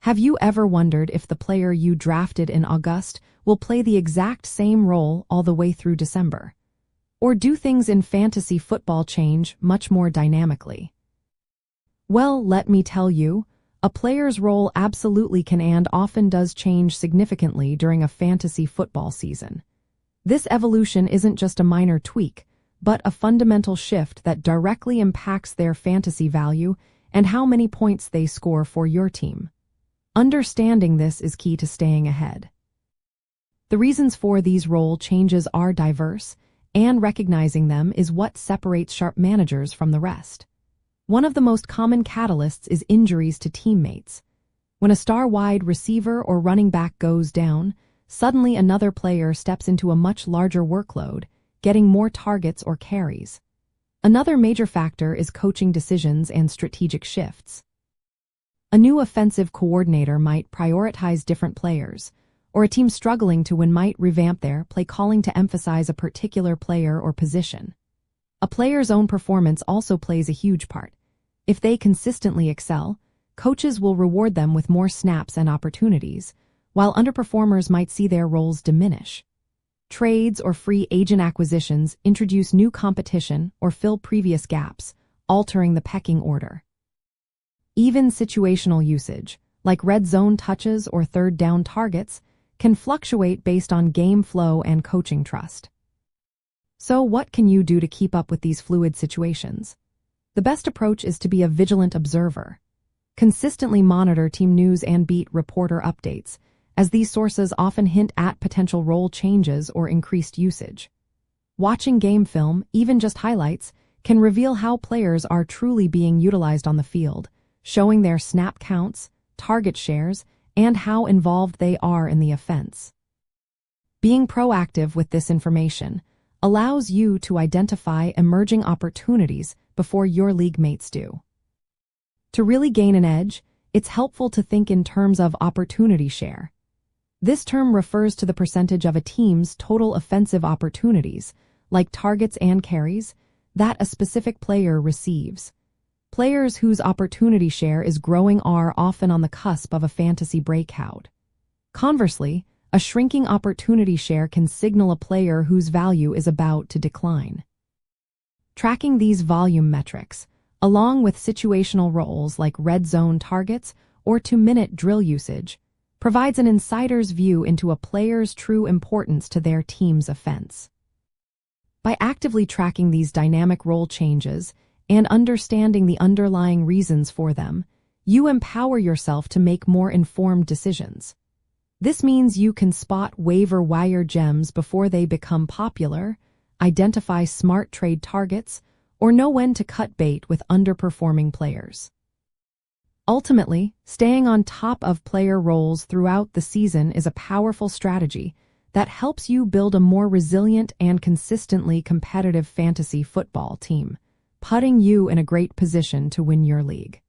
Have you ever wondered if the player you drafted in August will play the exact same role all the way through December? Or do things in fantasy football change much more dynamically? Well, let me tell you, a player's role absolutely can and often does change significantly during a fantasy football season. This evolution isn't just a minor tweak, but a fundamental shift that directly impacts their fantasy value and how many points they score for your team. Understanding this is key to staying ahead. The reasons for these role changes are diverse, and recognizing them is what separates sharp managers from the rest. One of the most common catalysts is injuries to teammates. When a star wide receiver or running back goes down, suddenly another player steps into a much larger workload, getting more targets or carries. Another major factor is coaching decisions and strategic shifts. A new offensive coordinator might prioritize different players, or a team struggling to win might revamp their play calling to emphasize a particular player or position. A player's own performance also plays a huge part. If they consistently excel, coaches will reward them with more snaps and opportunities, while underperformers might see their roles diminish. Trades or free agent acquisitions introduce new competition or fill previous gaps, altering the pecking order. Even situational usage, like red zone touches or third down targets, can fluctuate based on game flow and coaching trust. So what can you do to keep up with these fluid situations? The best approach is to be a vigilant observer. Consistently monitor team news and beat reporter updates, as these sources often hint at potential role changes or increased usage. Watching game film, even just highlights, can reveal how players are truly being utilized on the field, showing their snap counts, target shares, and how involved they are in the offense. Being proactive with this information allows you to identify emerging opportunities before your league mates do. To really gain an edge, it's helpful to think in terms of opportunity share. This term refers to the percentage of a team's total offensive opportunities, like targets and carries, that a specific player receives. Players whose opportunity share is growing are often on the cusp of a fantasy breakout. Conversely, a shrinking opportunity share can signal a player whose value is about to decline. Tracking these volume metrics, along with situational roles like red zone targets or 2-minute drill usage, provides an insider's view into a player's true importance to their team's offense. By actively tracking these dynamic role changes and understanding the underlying reasons for them, you empower yourself to make more informed decisions. This means you can spot waiver wire gems before they become popular, identify smart trade targets, or know when to cut bait with underperforming players. Ultimately, staying on top of player roles throughout the season is a powerful strategy that helps you build a more resilient and consistently competitive fantasy football team, putting you in a great position to win your league.